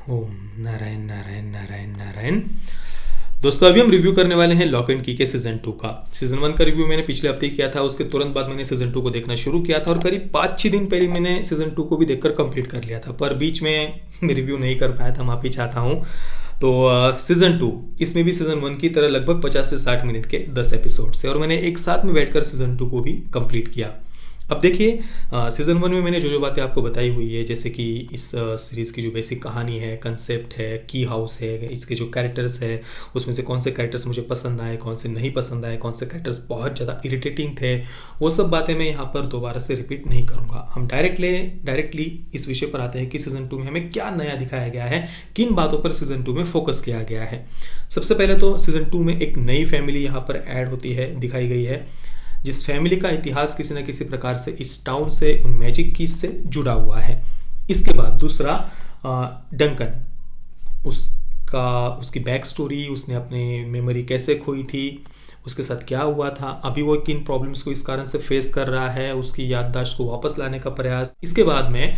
ओम नारायण नारायण नारायण नारायण। दोस्तों अभी हम रिव्यू करने वाले हैं लॉक एंड की के सीजन 2 का। सीजन 1 का रिव्यू मैंने पिछले हफ्ते ही किया था, उसके तुरंत बाद मैंने सीजन 2 को देखना शुरू किया था और करीब 5-6 दिन पहले मैंने सीजन 2 को भी देखकर कंप्लीट कर लिया था, पर बीच में रिव्यू नहीं कर पाया था, माफी चाहता हूँ। तो सीजन 2 इसमें भी सीजन 1 की तरह लगभग 50 से 60 मिनट के 10 एपिसोड से, और मैंने एक साथ में बैठकर सीजन 2 को भी कंप्लीट किया। अब देखिए, सीजन 1 में मैंने जो जो बातें आपको बताई हुई है, जैसे कि इस सीरीज़ की जो बेसिक कहानी है, कंसेप्ट है, की हाउस है, इसके जो कैरेक्टर्स है, उसमें से कौन से कैरेक्टर्स मुझे पसंद आए, कौन से नहीं पसंद आए, कौन से कैरेक्टर्स बहुत ज़्यादा इरिटेटिंग थे, वो सब बातें मैं यहाँ पर दोबारा से रिपीट नहीं करूँगा। हम डायरेक्टली इस विषय पर आते हैं कि सीजन 2 में हमें क्या नया दिखाया गया है, किन बातों पर सीजन 2 में फोकस किया गया है। सबसे पहले तो सीजन 2 में एक नई फैमिली यहाँ पर ऐड होती है, दिखाई गई है, जिस फैमिली का इतिहास किसी न किसी प्रकार से इस टाउन से, उन मैजिक कीज से जुड़ा हुआ है। इसके बाद दूसरा, डंकन, उसकी बैक स्टोरी, उसने अपनी मेमोरी कैसे खोई थी, उसके साथ क्या हुआ था, अभी वो किन प्रॉब्लम्स को इस कारण से फेस कर रहा है, उसकी याददाश्त को वापस लाने का प्रयास। इसके बाद में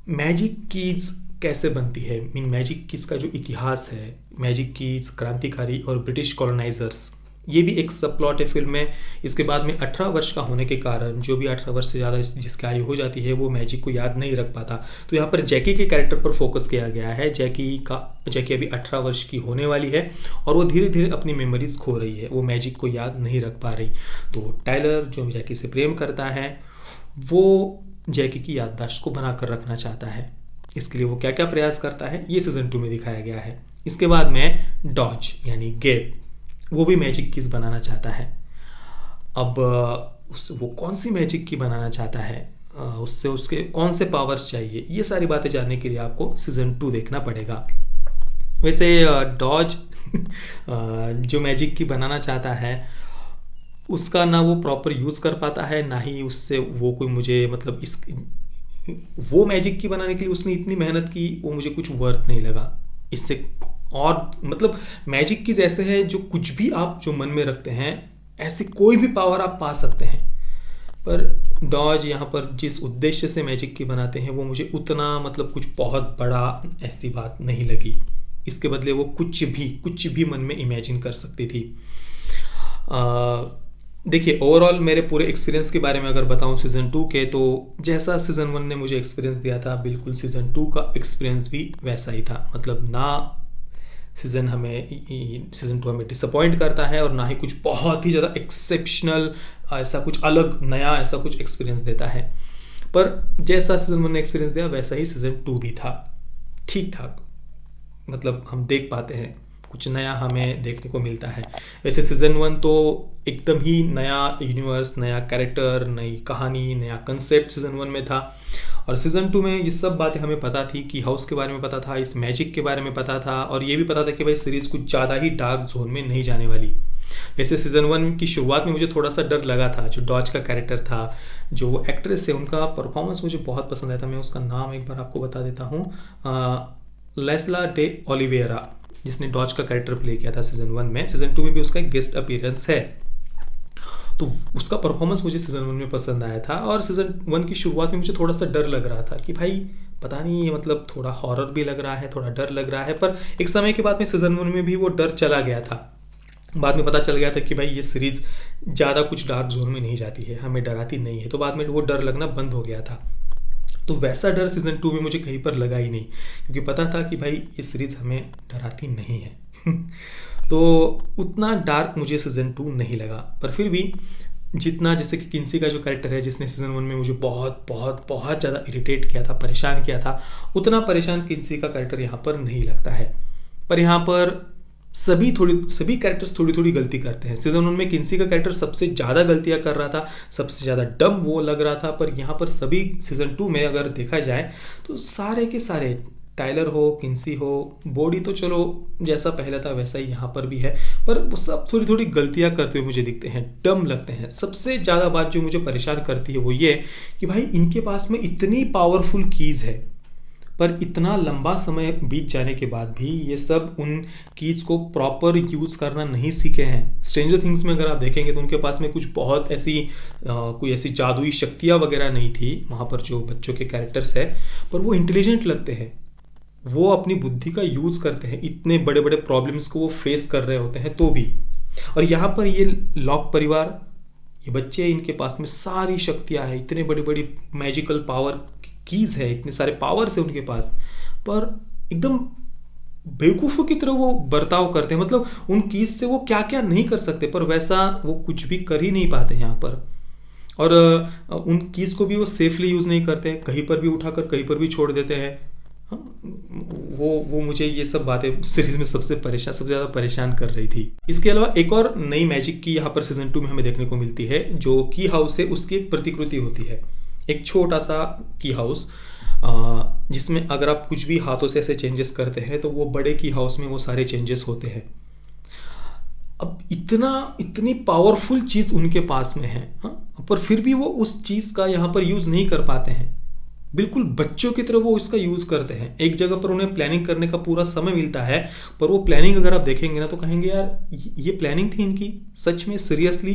मैजिक कीज कैसे बनती है, मीन मैजिक कीज का जो इतिहास है, मैजिक कीज, क्रांतिकारी और ब्रिटिश कॉलोनाइजर्स, ये भी एक सब प्लॉट है फिल्म में। इसके बाद में 18 वर्ष का होने के कारण जो भी 18 वर्ष से ज़्यादा जिसकी आयु हो जाती है वो मैजिक को याद नहीं रख पाता। तो यहाँ पर जैकी के कैरेक्टर पर फोकस किया गया है। जैकी अभी 18 वर्ष की होने वाली है और वो धीरे धीरे अपनी मेमोरीज खो रही है, वो मैजिक को याद नहीं रख पा रही। तो टाइलर जो जैकी से प्रेम करता है वो जैकी की याददाश्त को बनाकर रखना चाहता है। इसके लिए वो क्या क्या प्रयास करता है ये सीजन 2 में दिखाया गया है। इसके बाद में डॉज यानी गेब, वो भी मैजिक कीज बनाना चाहता है। अब वो कौन सी मैजिक की बनाना चाहता है, उससे उसके कौन से पावर्स चाहिए, ये सारी बातें जानने के लिए आपको सीजन 2 देखना पड़ेगा। वैसे डॉज जो मैजिक की बनाना चाहता है उसका ना वो प्रॉपर यूज़ कर पाता है, ना ही उससे वो कोई मुझे मतलब वो मैजिक की बनाने के लिए उसने इतनी मेहनत की, वो मुझे कुछ वर्थ नहीं लगा इससे। और मतलब मैजिक की जैसे है, जो कुछ भी आप जो मन में रखते हैं ऐसे कोई भी पावर आप पा सकते हैं, पर डॉज यहाँ पर जिस उद्देश्य से मैजिक की बनाते हैं वो मुझे उतना मतलब कुछ बहुत बड़ा ऐसी बात नहीं लगी। इसके बदले वो कुछ भी मन में इमेजिन कर सकती थी। देखिए, ओवरऑल मेरे पूरे एक्सपीरियंस के बारे में अगर बताऊं सीज़न 2 के, तो जैसा सीज़न 1 ने मुझे एक्सपीरियंस दिया था, बिल्कुल सीज़न 2 का एक्सपीरियंस भी वैसा ही था। मतलब ना सीज़न 2 हमें डिसअपॉइंट करता है और ना ही कुछ बहुत ही ज़्यादा एक्सेप्शनल, ऐसा कुछ अलग नया ऐसा कुछ एक्सपीरियंस देता है। पर जैसा सीज़न 1 ने एक्सपीरियंस दिया वैसा ही सीज़न 2 भी था, ठीक ठाक। मतलब हम देख पाते हैं, कुछ नया हमें देखने को मिलता है। वैसे सीज़न 1 तो एकदम ही नया यूनिवर्स, नया कैरेक्टर, नई कहानी, नया कंसेप्ट सीज़न 1 में था, और सीज़न 2 में ये सब बातें हमें पता थी। कि हाउस के बारे में पता था, इस मैजिक के बारे में पता था, और ये भी पता था कि भाई सीरीज़ कुछ ज़्यादा ही डार्क जोन में नहीं जाने वाली। वैसे सीज़न 1 की शुरुआत में मुझे थोड़ा सा डर लगा था। जो डॉज का कैरेक्टर था, जो वो एक्ट्रेस है, उनका परफॉर्मेंस मुझे बहुत पसंद आया था। मैं उसका नाम एक बार आपको बता देता हूँ, लेस्ला डे ओलिवेरा, जिसने डॉज का कैरेक्टर प्ले किया था सीज़न 1 में। सीज़न 2 में भी उसका एक गेस्ट अपीयरेंस है, तो उसका परफॉर्मेंस मुझे सीज़न 1 में पसंद आया था। और सीज़न 1 की शुरुआत में मुझे थोड़ा सा डर लग रहा था कि भाई पता नहीं, ये मतलब थोड़ा हॉरर भी लग रहा है, थोड़ा डर लग रहा है, पर एक समय के बाद में सीज़न 1 में भी वो डर चला गया था। बाद में पता चल गया था कि भाई ये सीरीज़ ज़्यादा कुछ डार्क जोन में नहीं जाती है, हमें डराती नहीं है, तो बाद में वो डर लगना बंद हो गया था। तो वैसा डर सीज़न 2 में मुझे कहीं पर लगा ही नहीं, क्योंकि पता था कि भाई ये सीरीज़ हमें डराती नहीं है। तो उतना डार्क मुझे सीज़न 2 नहीं लगा, पर फिर भी जितना, जैसे कि किन्सी का जो कैरेक्टर है, जिसने सीज़न 1 में मुझे बहुत बहुत बहुत ज़्यादा इरिटेट किया था, परेशान किया था, उतना परेशान किन्सी का कैरेक्टर यहाँ पर नहीं लगता है। पर यहाँ पर सभी कैरेक्टर्स थोड़ी थोड़ी गलती करते हैं। सीज़न 1 में किन्सी का कैरेक्टर सबसे ज़्यादा गलतियाँ कर रहा था, सबसे ज़्यादा डम वो लग रहा था, पर यहाँ पर सभी सीज़न 2 में अगर देखा जाए तो सारे के सारे, टाइलर हो, किन्सी हो, बॉडी तो चलो जैसा पहले था वैसा ही यहाँ पर भी है, पर वो सब थोड़ी थोड़ी गलतियाँ करते हुए मुझे दिखते हैं, डम लगते हैं। सबसे ज़्यादा बात जो मुझे परेशान करती है वो ये कि भाई इनके पास में इतनी पावरफुल कीज़ है, पर इतना लंबा समय बीत जाने के बाद भी ये सब उन कीज को प्रॉपर यूज़ करना नहीं सीखे हैं। स्ट्रेंजर थिंग्स में अगर आप देखेंगे तो उनके पास में कुछ बहुत ऐसी कोई ऐसी जादुई शक्तियाँ वगैरह नहीं थी वहाँ पर जो बच्चों के कैरेक्टर्स है, पर वो इंटेलिजेंट लगते हैं। वो अपनी बुद्धि का यूज करते हैं, इतने बड़े बड़े प्रॉब्लम्स को वो फेस कर रहे होते हैं तो भी। और यहाँ पर ये लॉक परिवार, ये बच्चे, इनके पास में सारी शक्तियां हैं, इतने बड़ी बड़ी मैजिकल पावर कीज है, इतने सारे पावर्स है उनके पास, पर एकदम बेवकूफ़ों की तरह वो बर्ताव करते हैं। मतलब उन कीज से वो क्या क्या नहीं कर सकते, पर वैसा वो कुछ भी कर ही नहीं पाते यहाँ पर। और उन कीज को भी वो सेफली यूज़ नहीं करते, कहीं पर भी उठाकर कहीं पर भी छोड़ देते हैं। हाँ, वो मुझे ये सब बातें सीरीज में सबसे ज़्यादा परेशान कर रही थी। इसके अलावा एक और नई मैजिक की यहाँ पर सीजन 2 में हमें देखने को मिलती है। जो की हाउस है उसकी एक प्रतिकृति होती है, एक छोटा सा की हाउस, जिसमें अगर आप कुछ भी हाथों से ऐसे चेंजेस करते हैं तो वो बड़े की हाउस में वो सारे चेंजेस होते हैं। अब इतनी पावरफुल चीज़ उनके पास में है, पर फिर भी वो उस चीज़ का यहाँ पर यूज़ नहीं कर पाते हैं। बिल्कुल बच्चों की तरह वो इसका यूज़ करते हैं। एक जगह पर उन्हें प्लानिंग करने का पूरा समय मिलता है, पर वो प्लानिंग अगर आप देखेंगे ना तो कहेंगे यार ये प्लानिंग थी इनकी, सच में, सीरियसली।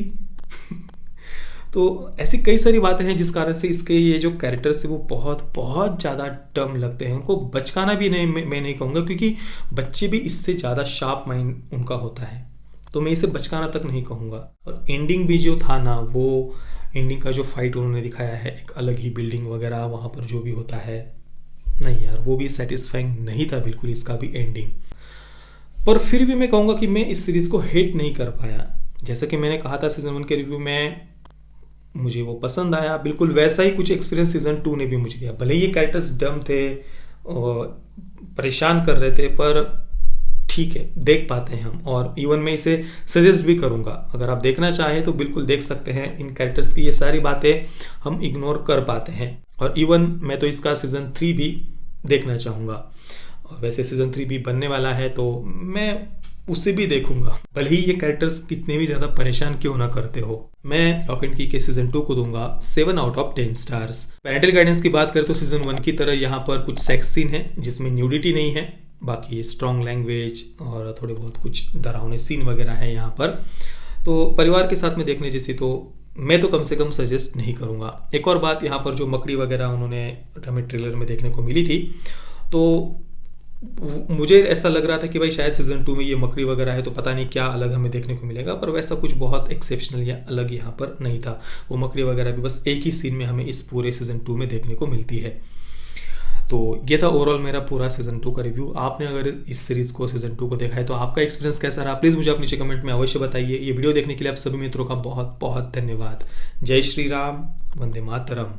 तो ऐसी कई सारी बातें हैं जिस कारण से इसके ये जो कैरेक्टर्स है वो बहुत बहुत ज़्यादा डम लगते हैं। उनको बचकाना भी नहीं, मैं नहीं कहूँगा, क्योंकि बच्चे भी इससे ज़्यादा शार्प माइंड उनका होता है, तो मैं इसे बचकाना तक नहीं कहूँगा। और एंडिंग भी जो था ना, वो एंडिंग का जो फाइट उन्होंने दिखाया है, एक अलग ही बिल्डिंग वगैरह वहाँ पर जो भी होता है, नहीं यार वो भी सेटिस्फाइंग नहीं था बिल्कुल इसका भी एंडिंग। पर फिर भी मैं कहूँगा कि मैं इस सीरीज़ को हेट नहीं कर पाया। जैसा कि मैंने कहा था सीजन 1 के रिव्यू में, मुझे वो पसंद आया। बिल्कुल वैसा ही कुछ एक्सपीरियंस सीजन 2 ने भी मुझे दिया। भले ही ये कैरेक्टर्स डम थे और परेशान कर रहे थे, पर ठीक है, देख पाते हैं हम। और इवन मैं इसे सजेस्ट भी करूंगा, अगर आप देखना चाहें तो बिल्कुल देख सकते हैं। इन कैरेक्टर्स की ये सारी बातें हम इग्नोर कर पाते हैं। और इवन मैं तो इसका सीजन 3 भी देखना चाहूँगा, और वैसे सीजन 3 भी बनने वाला है तो मैं उसे भी देखूंगा, भले ही ये कैरेक्टर्स कितने भी ज़्यादा परेशान क्यों ना करते हो। मैं लॉक एंड की के सीजन 2 को दूंगा 7 out of 10 stars. Parental guidance की बात करें तो सीजन 1 की तरह यहाँ पर कुछ सेक्स सीन है जिसमें न्यूडिटी नहीं है, बाकी स्ट्रॉन्ग लैंग्वेज और थोड़े बहुत कुछ डरावने सीन वगैरह है यहाँ पर। तो परिवार के साथ में देखने जैसी तो मैं तो कम से कम सजेस्ट नहीं करूँगा। एक और बात, यहाँ पर जो मकड़ी वगैरह उन्होंने हमें ट्रेलर में देखने को मिली थी, तो मुझे ऐसा लग रहा था कि भाई शायद सीजन 2 में ये मकड़ी वगैरह है तो पता नहीं क्या अलग हमें देखने को मिलेगा, पर वैसा कुछ बहुत एक्सेप्शनल या अलग यहाँ पर नहीं था। वो मकड़ी वगैरह भी बस एक ही सीन में हमें इस पूरे सीजन 2 में देखने को मिलती है। तो ये था ओवरऑल मेरा पूरा सीजन 2 का रिव्यू। आपने अगर इस सीरीज़ को सीजन 2 को देखा है तो आपका एक्सपीरियंस कैसा रहा, प्लीज़ मुझे आप नीचे कमेंट में अवश्य बताइए। ये वीडियो देखने के लिए आप सभी मित्रों का बहुत बहुत धन्यवाद। जय श्री राम, वंदे मातरम।